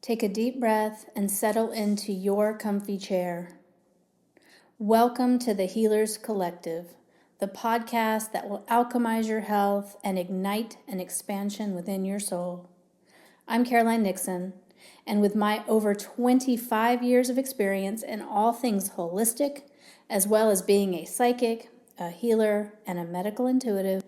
Take a deep breath and settle into your comfy chair. Welcome to the Healers Collective, the podcast that will alchemize your health and ignite an expansion within your soul. I'm Caroline Nixon, and with my over 25 years of experience in all things holistic, as well as being a psychic, a healer, and a medical intuitive,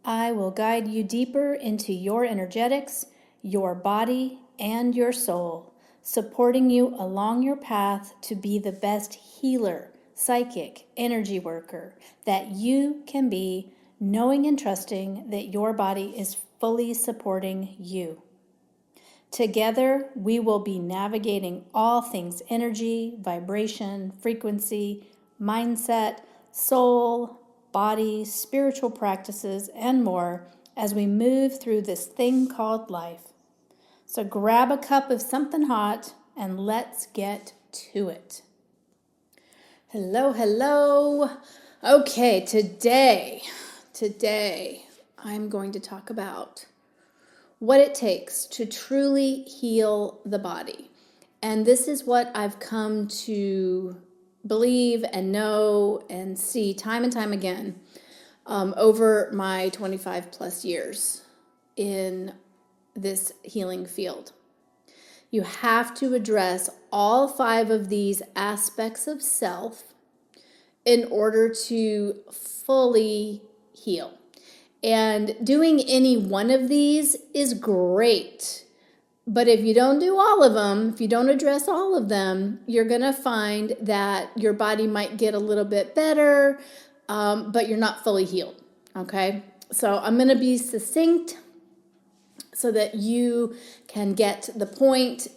I will guide you deeper into your energetics, your body, and your soul, supporting you along your path to be the best healer, psychic, energy worker that you can be, knowing and trusting that your body is fully supporting you. Together, we will be navigating all things energy, vibration, frequency, mindset, soul, body, spiritual practices, and more as we move through this thing called life. So grab a cup of something hot and let's get to it. Hello. Okay, today I'm going to talk about what it takes to truly heal the body. And this is what I've come to believe and know and see time and time again over my 25 plus years in this healing field. You have to address all 5 of these aspects of self in order to fully heal. And doing any one of these is great. But if you don't do all of them, if you don't address all of them, you're going to find that your body might get a little bit better, but you're not fully healed. Okay? So I'm going to be succinct so that you can get the point.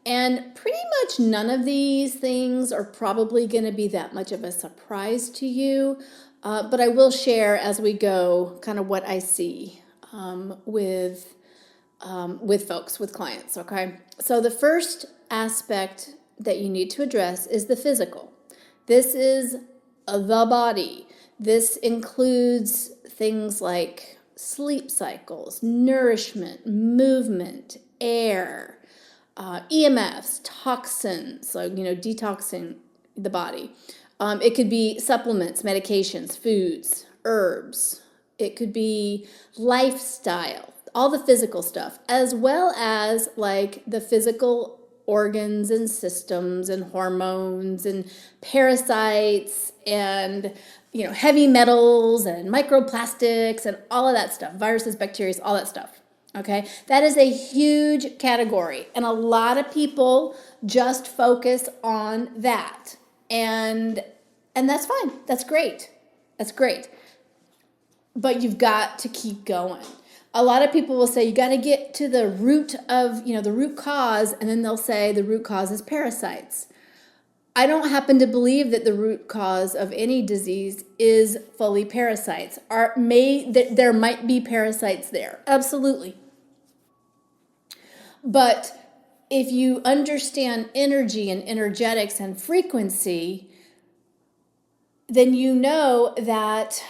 And pretty much none of these things are probably going to be that much of a surprise to you. But I will share as we go kind of what I see with folks, with clients, okay? So the first aspect that you need to address is the physical. This is the body. This includes things like sleep cycles, nourishment, movement, air, EMFs, toxins, so, detoxing the body. It could be supplements, medications, foods, herbs. It could be lifestyle, all the physical stuff, as well as like the physical organs and systems and hormones and parasites and heavy metals and microplastics and all of that stuff, viruses, bacteria, all that stuff. Okay, that is a huge category, and a lot of people just focus on that, and that's fine. That's great. But you've got to keep going. A lot of people will say you got to get to the root of, the root cause, and then they'll say the root cause is parasites. I don't happen to believe that the root cause of any disease is fully parasites. There might be parasites there. Absolutely. But if you understand energy and energetics and frequency, then you know that,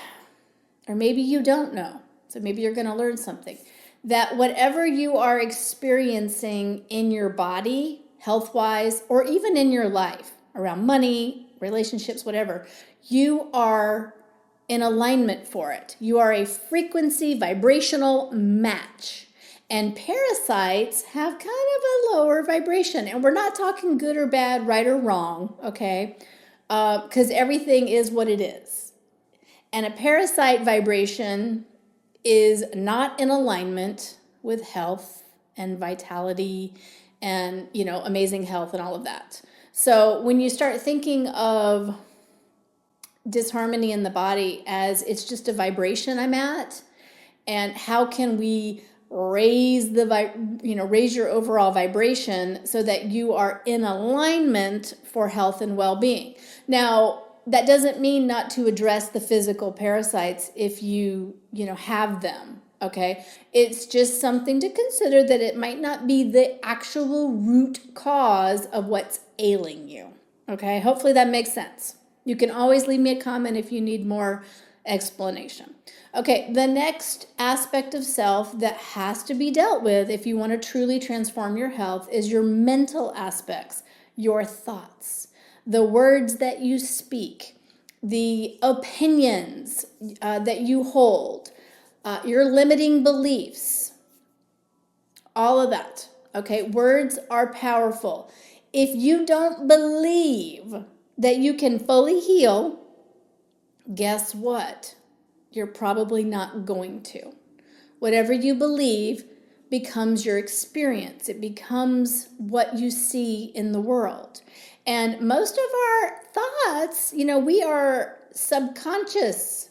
or maybe you don't know, so maybe you're going to learn something, that whatever you are experiencing in your body, health-wise, or even in your life, around money, relationships, whatever, you are in alignment for it. You are a frequency vibrational match. And parasites have kind of a lower vibration. And we're not talking good or bad, right or wrong, okay? Because everything is what it is. And a parasite vibration is not in alignment with health and vitality and, amazing health and all of that. So when you start thinking of disharmony in the body as it's just a vibration I'm at, and how can we raise raise your overall vibration so that you are in alignment for health and well-being. Now, that doesn't mean not to address the physical parasites if you have them, okay? It's just something to consider that it might not be the actual root cause of what's ailing you, okay? Hopefully that makes sense. You can always leave me a comment if you need more explanation. Okay, the next aspect of self that has to be dealt with if you want to truly transform your health is your mental aspects, your thoughts, the words that you speak, the opinions that you hold, your limiting beliefs, all of that. Okay, words are powerful. If you don't believe that you can fully heal, guess what? You're probably not going to. Whatever you believe becomes your experience. It becomes what you see in the world. And most of our thoughts, we are subconscious.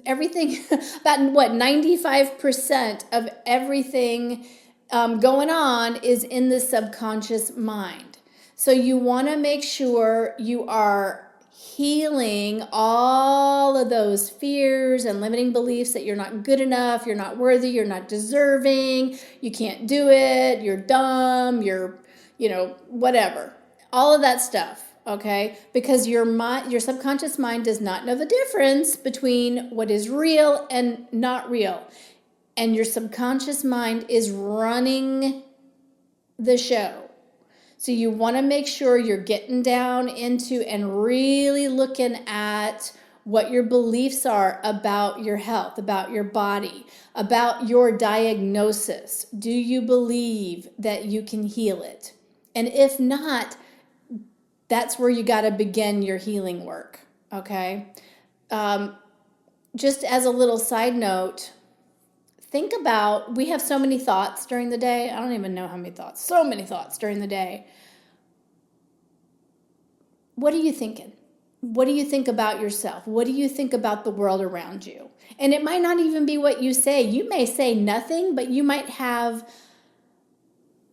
Everything, about 95% of everything going on is in the subconscious mind. So you want to make sure you are healing all of those fears and limiting beliefs that you're not good enough, you're not worthy, you're not deserving, you can't do it, you're dumb, you're, whatever. All of that stuff, okay? Because your subconscious mind does not know the difference between what is real and not real. And your subconscious mind is running the show. So you want to make sure you're getting down into and really looking at what your beliefs are about your health, about your body, about your diagnosis. Do you believe that you can heal it? And if not, that's where you got to begin your healing work, okay? Just as a little side note, think about, we have so many thoughts during the day. I don't even know how many thoughts. So many thoughts during the day. What are you thinking? What do you think about yourself? What do you think about the world around you? And it might not even be what you say. You may say nothing, but you might have,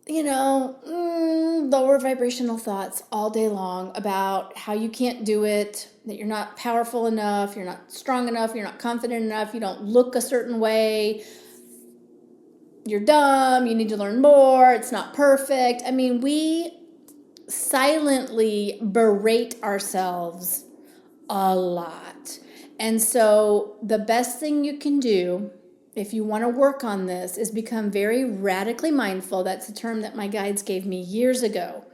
lower vibrational thoughts all day long about how you can't do it, that you're not powerful enough, you're not strong enough, you're not confident enough, you don't look a certain way, you're dumb, you need to learn more, it's not perfect. I mean, we silently berate ourselves a lot. And so the best thing you can do if you want to work on this is become very radically mindful. That's a term that my guides gave me years ago.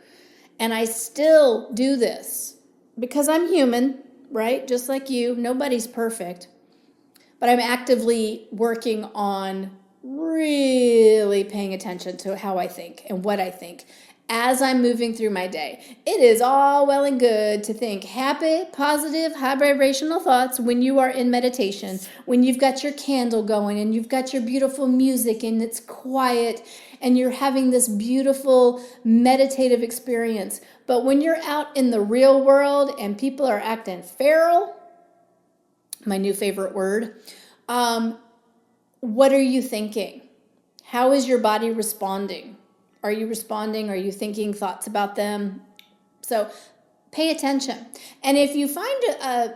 And I still do this because I'm human, right? Just like you. Nobody's perfect. But I'm actively working on really paying attention to how I think and what I think as I'm moving through my day. It is all well and good to think happy, positive, high vibrational thoughts when you are in meditation, when you've got your candle going and you've got your beautiful music and it's quiet and you're having this beautiful meditative experience. But when you're out in the real world and people are acting feral, my new favorite word, what are you thinking? How is your body responding? Are you responding? Are you thinking thoughts about them? So pay attention. And if you find a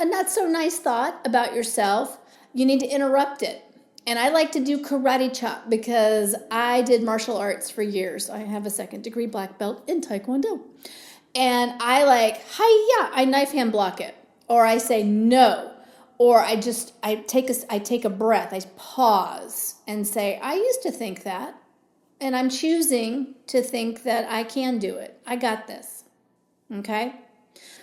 not so nice thought about yourself, you need to interrupt it. And I like to do karate chop because I did martial arts for years. I have a 2nd degree black belt in Taekwondo. And I knife hand block it. Or I say no. Or I take a breath. I pause and say, I used to think that. And I'm choosing to think that I can do it. I got this. Okay?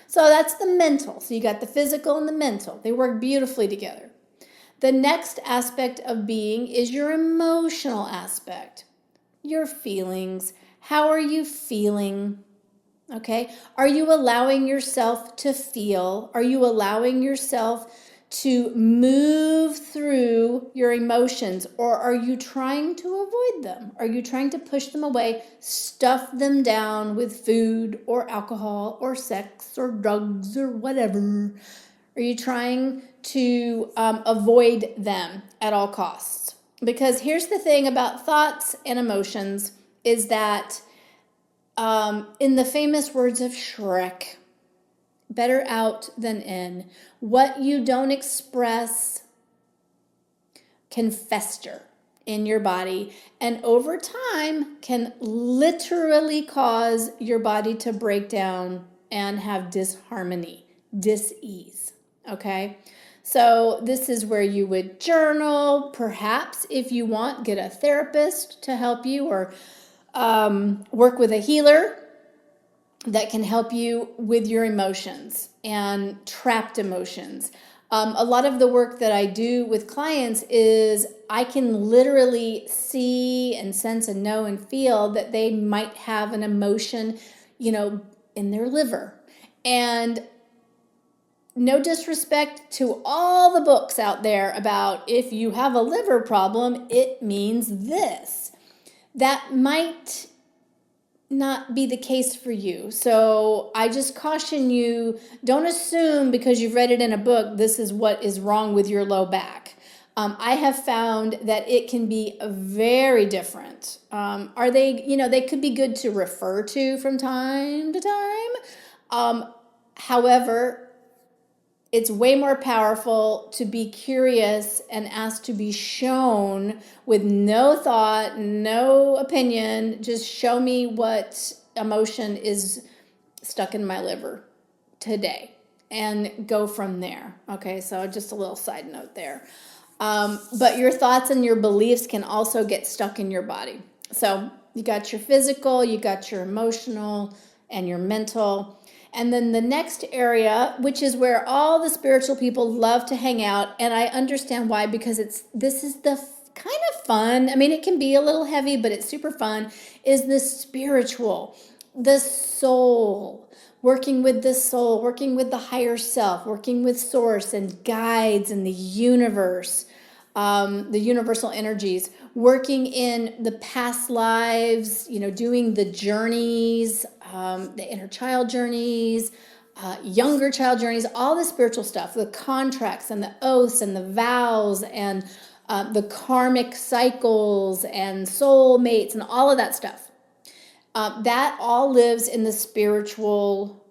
So that's the mental. So you got the physical and the mental. They work beautifully together. The next aspect of being is your emotional aspect. Your feelings. How are you feeling? Okay? Are you allowing yourself to feel? Are you allowing yourself to move through your emotions, or are you trying to avoid them? Are you trying to push them away, stuff them down with food or alcohol or sex or drugs or whatever? Are you trying to avoid them at all costs? Because here's the thing about thoughts and emotions is that in the famous words of Shrek, better out than in. What you don't express can fester in your body and over time can literally cause your body to break down and have disharmony, dis-ease. Okay. So this is where you would journal, perhaps if you want, get a therapist to help you, or work with a healer that can help you with your emotions and trapped emotions. A lot of the work that I do with clients is I can literally see and sense and know and feel that they might have an emotion, in their liver. And no disrespect to all the books out there about if you have a liver problem, it means this. That might not be the case for you. So I just caution you, don't assume because you've read it in a book, this is what is wrong with your low back. I have found that it can be very different. They could be good to refer to from time to time. However, it's way more powerful to be curious and ask to be shown with no thought, no opinion. Just show me what emotion is stuck in my liver today and go from there. Okay, so just a little side note there. But your thoughts and your beliefs can also get stuck in your body. So you got your physical, you got your emotional, and your mental. And then the next area, which is where all the spiritual people love to hang out, and I understand why, because this is the kind of fun. I mean, it can be a little heavy, but it's super fun, is the spiritual, the soul, working with the soul, working with the higher self, working with source and guides and the universe, the universal energies, working in the past lives, doing the journeys, the inner child journeys, younger child journeys, all the spiritual stuff, the contracts and the oaths and the vows and the karmic cycles and soul mates and all of that stuff. That all lives in the spiritual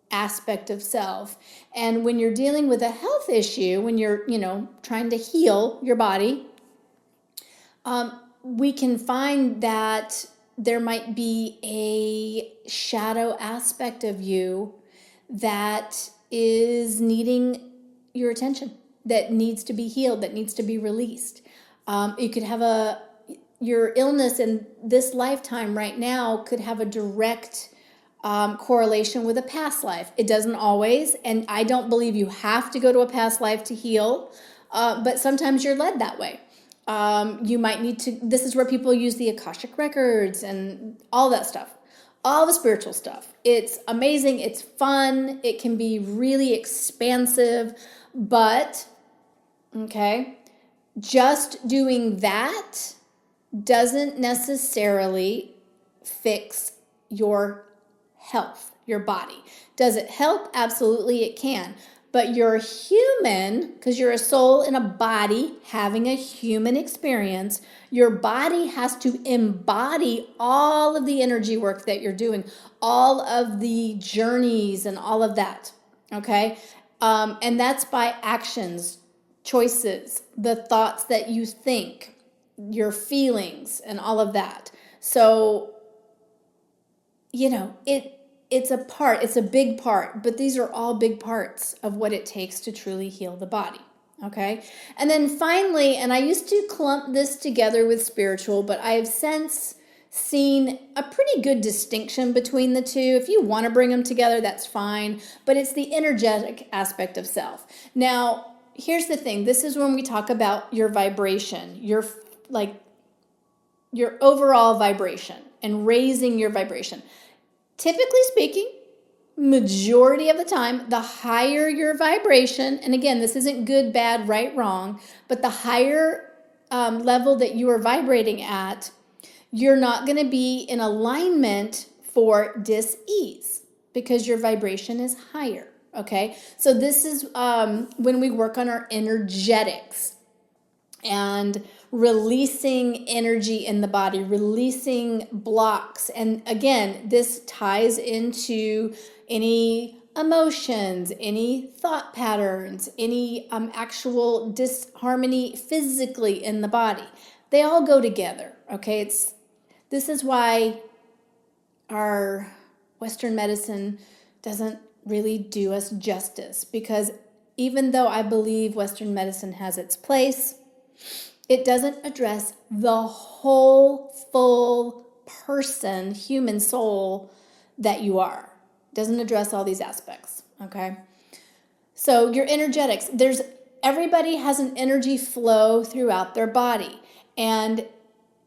aspect of self. And when you're dealing with a health issue, when you're, trying to heal your body, we can find that there might be a shadow aspect of you that is needing your attention, that needs to be healed, that needs to be released. You could have your illness in this lifetime right now could have a direct correlation with a past life. It doesn't always, and I don't believe you have to go to a past life to heal, but sometimes you're led that way. You might need to, this is where people use the Akashic records and all that stuff, all the spiritual stuff. It's amazing. It's fun. It can be really expansive, but, okay, just doing that doesn't necessarily fix your health, your body. Does it help? Absolutely, it can. But you're human, because you're a soul in a body having a human experience. Your body has to embody all of the energy work that you're doing, all of the journeys and all of that, okay? And that's by actions, choices, the thoughts that you think, your feelings, and all of that. So, it's a big part, but these are all big parts of what it takes to truly heal the body. Okay. And then finally, and I used to clump this together with spiritual, but I have since seen a pretty good distinction between the two. If you want to bring them together, that's fine, but it's the energetic aspect of self. Now, here's the thing. This is when we talk about your vibration, your overall vibration and raising your vibration. Typically speaking, majority of the time, the higher your vibration, and again, this isn't good, bad, right, wrong, but the higher level that you are vibrating at, you're not going to be in alignment for dis-ease because your vibration is higher, okay? So this is when we work on our energetics and releasing energy in the body, releasing blocks. And again, this ties into any emotions, any thought patterns, any actual disharmony physically in the body. They all go together, okay? This is why our Western medicine doesn't really do us justice, because even though I believe Western medicine has its place, it doesn't address the whole, full person, human soul that you are. It doesn't address all these aspects, okay? So your energetics, everybody has an energy flow throughout their body. And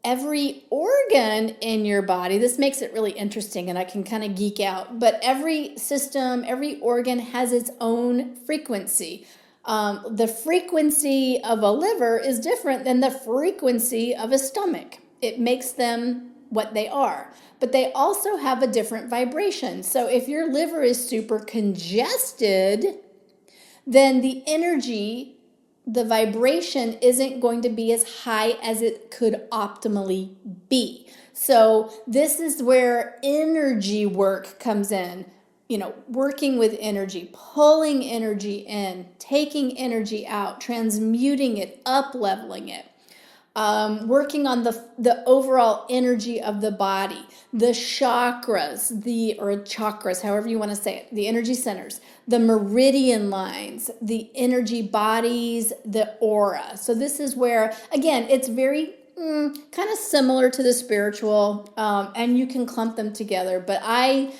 every organ in your body, this makes it really interesting and I can kind of geek out, but every system, every organ has its own frequency. The frequency of a liver is different than the frequency of a stomach. It makes them what they are, but they also have a different vibration. So if your liver is super congested, then the energy, the vibration isn't going to be as high as it could optimally be. So this is where energy work comes in, working with energy, pulling energy in, taking energy out, transmuting it, up-leveling it. Working on the overall energy of the body, the chakras, or chakras, however you want to say it, the energy centers, the meridian lines, the energy bodies, the aura. So this is where, again, it's very kind of similar to the spiritual, and you can clump them together. But I,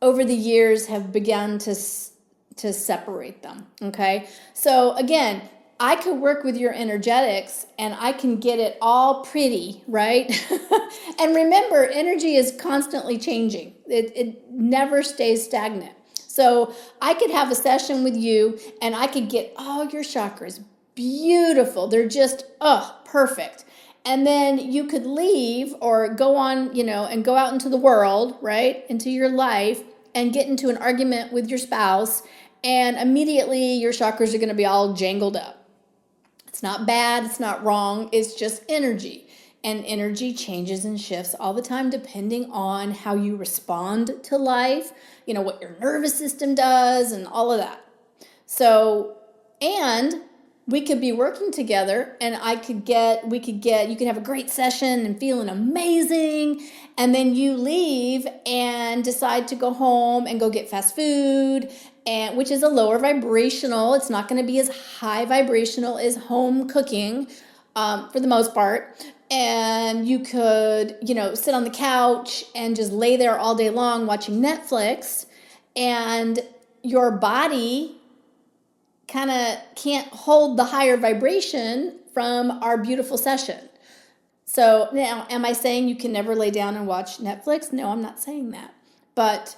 over the years, have begun to separate them, okay? So again, I could work with your energetics and I can get it all pretty, right? And remember, energy is constantly changing. It never stays stagnant. So I could have a session with you and I could get all your chakras beautiful. They're just, perfect. And then you could leave or go on, and go out into the world, right? Into your life and get into an argument with your spouse, and immediately your chakras are going to be all jangled up. It's not bad, it's not wrong, it's just energy. And energy changes and shifts all the time depending on how you respond to life, what your nervous system does and all of that. So, and we could be working together and you could have a great session and feeling amazing. And then you leave and decide to go home and go get fast food, which is a lower vibrational. It's not going to be as high vibrational as home cooking for the most part. And you could, sit on the couch and just lay there all day long watching Netflix, and your body kind of can't hold the higher vibration from our beautiful session. So now, am I saying you can never lay down and watch Netflix? No, I'm not saying that. But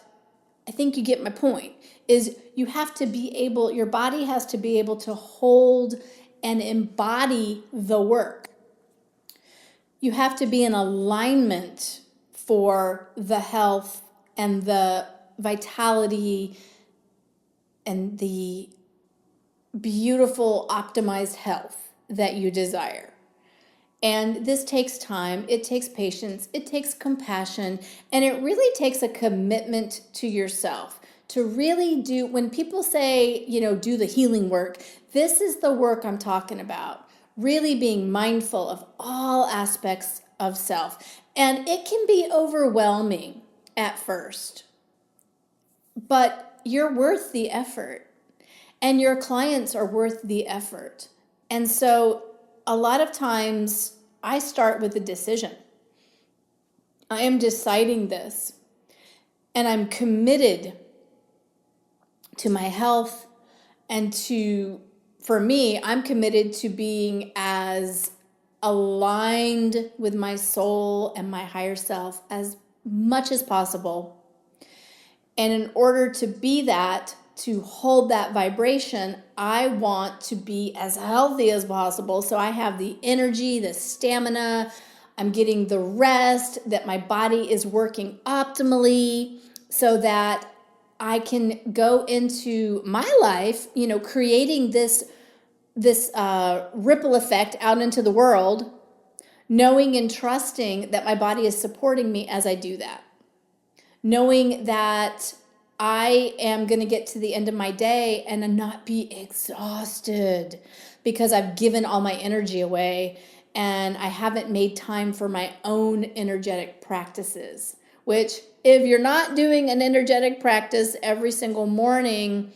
I think you get my point, is you have to be able, your body has to be able to hold and embody the work. You have to be in alignment for the health and the vitality and the beautiful optimized health that you desire. And this takes time, it takes patience, it takes compassion, and it really takes a commitment to yourself to really do, when people say, do the healing work, this is the work I'm talking about. Really being mindful of all aspects of self. And it can be overwhelming at first, but you're worth the effort. And your clients are worth the effort. And so a lot of times I start with a decision. I am deciding this, and I'm committed to my health, and for me, I'm committed to being as aligned with my soul and my higher self as much as possible. And in order to be that, to hold that vibration, I want to be as healthy as possible. So I have the energy, the stamina, I'm getting the rest, that my body is working optimally so that I can go into my life, creating this ripple effect out into the world, knowing and trusting that my body is supporting me as I do that. Knowing that I am going to get to the end of my day and not be exhausted because I've given all my energy away and I haven't made time for my own energetic practices, which if you're not doing an energetic practice every single morning,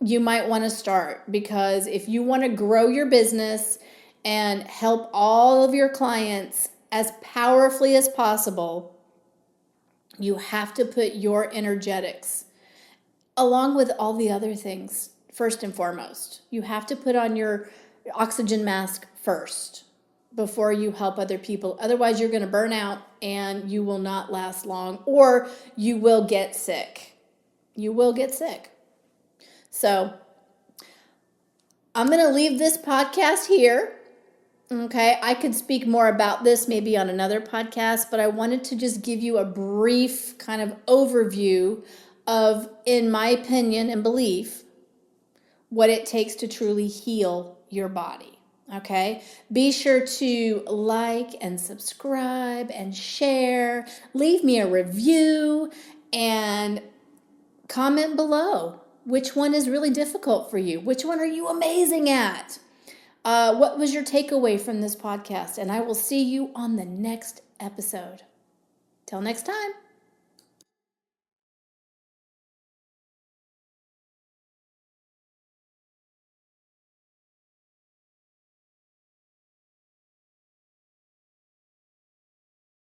you might want to start, because if you want to grow your business and help all of your clients as powerfully as possible, you have to put your energetics along with all the other things first and foremost. You have to put on your oxygen mask first before you help other people. Otherwise, you're going to burn out and you will not last long, or you will get sick. You will get sick. So I'm going to leave this podcast here. Okay, I could speak more about this maybe on another podcast, but I wanted to just give you a brief kind of overview of, in my opinion and belief, what it takes to truly heal your body. Okay, be sure to like and subscribe and share. Leave me a review and comment below. Which one is really difficult for you? Which one are you amazing at? What was your takeaway from this podcast? And I will see you on the next episode. Till next time.